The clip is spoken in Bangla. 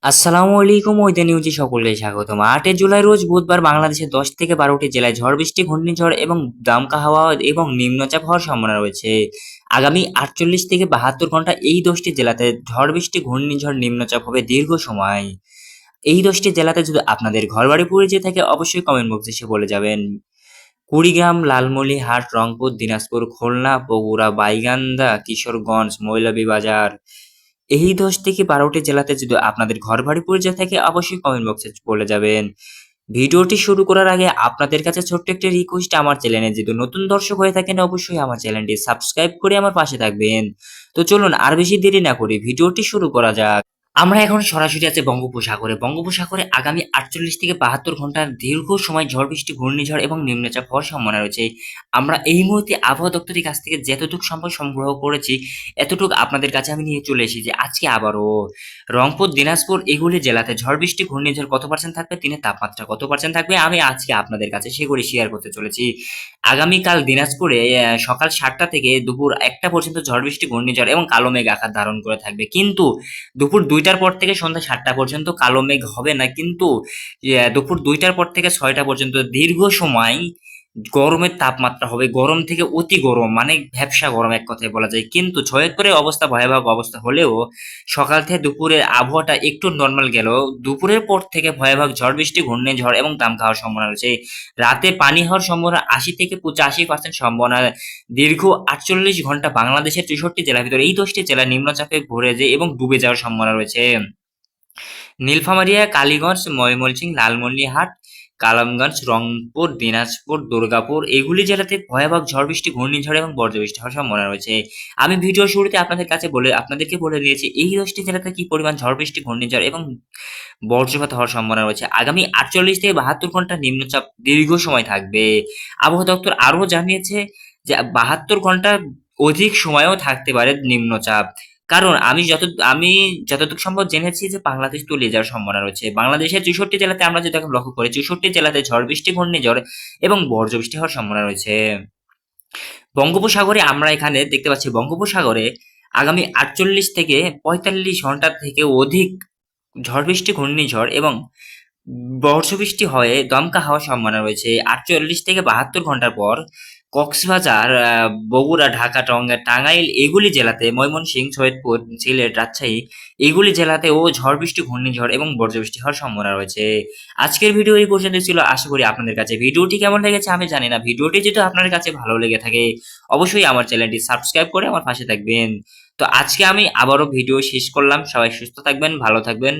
আসসালামু আলাইকুম ওয়েদার নিউজে সকলকে স্বাগতম। 8 জুলাই রোজ বুধবার বাংলাদেশের 10 থেকে 12টি জেলায় ঝড় বৃষ্টি, ঘূর্ণিঝড় এবং দমকা হাওয়া এবং নিম্নচাপ হওয়ার সম্ভাবনা রয়েছে। আগামী 48 থেকে 72 ঘন্টা এই 10টি জেলাতে ঝড় বৃষ্টি, ঘূর্ণিঝড়, নিম্নচাপ হবে দীর্ঘ সময়। এই 10টি জেলাতে যদি আপনাদের ঘরবাড়ি পুড়ে যেয়ে থাকে অবশ্যই কমেন্ট বক্সে এসে বলে যাবেন। কুড়িগ্রাম, লালমনিরহাট, রংপুর, দিনাজপুর, খুলনা, বগুড়া, গাইবান্ধা, কিশোরগঞ্জ, মৌলভীবাজার এই 10 থেকে 12টি জেলাতে যদি আপনাদের ঘরবাড়ি পুড়ে যেয়ে থাকে অবশ্যই কমেন্ট বক্সে বলে যাবেন। ভিডিওটি শুরু করার আগে আপনাদের কাছে ছোট্ট একটা রিকোয়েস্ট, আমার চ্যানেলে যদি নতুন দর্শক হয়ে থাকেন অবশ্যই আমার চ্যানেলটি সাবস্ক্রাইব করে আমার পাশে থাকবেন। তো চলুন আর বেশি দেরি না করে ভিডিওটি শুরু করা যাক। আমরা এখন সরাসরি আছি বঙ্গোপসাগরে। বঙ্গোপসাগরে আগামী 48 থেকে 72 ঘন্টার দীর্ঘ সময় ঝড় বৃষ্টি, ঘূর্ণিঝড় এবং নিম্নচাপ হওয়ার সম্ভাবনা রয়েছে। আমরা এই মুহূর্তে আবহাওয়া দপ্তরের কাছ থেকে যতটুকু সম্ভব সংগ্রহ করেছি এতটুকু আপনাদের কাছে আমি নিয়ে চলে এসেছি। আজকে আবারও রংপুর, দিনাজপুর এগুলি জেলাতে ঝড় বৃষ্টি, ঘূর্ণিঝড় কত পার্সেন্ট থাকবে, দিনের তাপমাত্রা কত পার্সেন্ট থাকবে, আমি আজকে আপনাদের কাছে সেগুলি শেয়ার করতে চলেছি। আগামীকাল দিনাজপুরে সকাল 7টা থেকে দুপুর 1টা পর্যন্ত ঝড় বৃষ্টি, ঘূর্ণিঝড় এবং কালো মেঘ আকার ধারণ করে থাকবে। কিন্তু দুপুর 2টার পর থেকে সন্ধ্যা 7টা পর্যন্ত কালো মেঘ হবে না, কিন্তু দুপুর 2টার পর থেকে 6টা পর্যন্ত দীর্ঘ সময় গরমের তাপমাত্রা হবে গরম থেকে অতি গরম, মানে ভ্যাপসা গরম এক কথায় বলা যায়। কিন্তু করে অবস্থা ভয়াবহ অবস্থা হলেও সকাল থেকে দুপুরের আবহাওয়াটা একটু নর্মাল গেল। দুপুরের পর থেকে ভয়াবহ ঝড় বৃষ্টি, ঘূর্ণিঝড় এবং দামকা হওয়ার সম্ভাবনা রয়েছে। রাতে পানি হওয়ার সম্ভাবনা 80 থেকে 85% সম্ভাবনা। দীর্ঘ 48 ঘন্টা বাংলাদেশের 63 জেলার ভিতরে এই 10টি জেলা নিম্নচাপে ভরে যায় এবং ডুবে যাওয়ার সম্ভাবনা রয়েছে। নীলফামারীয়া, কালীগঞ্জ, ময়মনসিংহ, লালমনিরহাট, কালামগঞ্জ, রংপুর, দিনাজপুর, দুর্গাপুর এগুলি জেলাতে ভয়াবহ ঝড় বৃষ্টি, ঘূর্ণিঝড় এবং বজ্রবৃষ্টি হওয়ার সম্ভাবনা রয়েছে। আমি ভিডিওর শুরুতে আপনাদেরকে বলে দিয়েছি এই 10টি জেলাতে কি পরিমাণ ঝড় বৃষ্টি, ঘূর্ণিঝড় এবং বজ্রপাত হওয়ার সম্ভাবনা রয়েছে। আগামী 48 থেকে 72 ঘন্টা নিম্নচাপ দীর্ঘ সময় থাকবে। আবহাওয়া দপ্তর আরও জানিয়েছে যে 72 ঘন্টা অধিক সময়ও থাকতে পারে নিম্নচাপ। কারণ আমি যতটুকু সম্ভব জেনেছি যে বাংলাদেশ তলিয়ে যাওয়ার সম্ভাবনা রয়েছে। বাংলাদেশের 64 জেলাতে আমরা যদি এখন লক্ষ্য করি 64 জেলাতে ঝড় বৃষ্টি, ঘূর্ণিঝড় এবং বজ্রবৃষ্টি হওয়ার সম্ভাবনা রয়েছে। বঙ্গোপসাগরে আমরা এখানে দেখতে পাচ্ছি বঙ্গোপসাগরে আগামী 48 থেকে 45 ঘন্টা থেকে অধিক ঝড় বৃষ্টি, ঘূর্ণিঝড় এবং বর্ষবৃষ্টি হয়ে দমকা হওয়ার সম্ভাবনা রয়েছে। 48 থেকে 72 ঘন্টার পর কক্সবাজার, বগুড়া, ঢাকা, টাঙ্গাইল এগুলি জেলাতে, ময়মনসিংহ, সৈয়দপুর, সিলেট, রাজশাহী এগুলি জেলাতেও ঝড় বৃষ্টি, ঘূর্ণিঝড় এবং বজ্রবৃষ্টি হওয়ার সম্ভাবনা রয়েছে। আজকের ভিডিও এই পর্যন্ত ছিল। আশা করি আপনাদের কাছে ভিডিওটি কেমন লেগেছে আমি জানি না। ভিডিওটি যদি আপনার কাছে ভালো লেগে থাকে অবশ্যই আমার চ্যানেলটি সাবস্ক্রাইব করে আমার পাশে থাকবেন। তো আজকে আমি আবারও ভিডিও শেষ করলাম। সবাই সুস্থ থাকবেন, ভালো থাকবেন।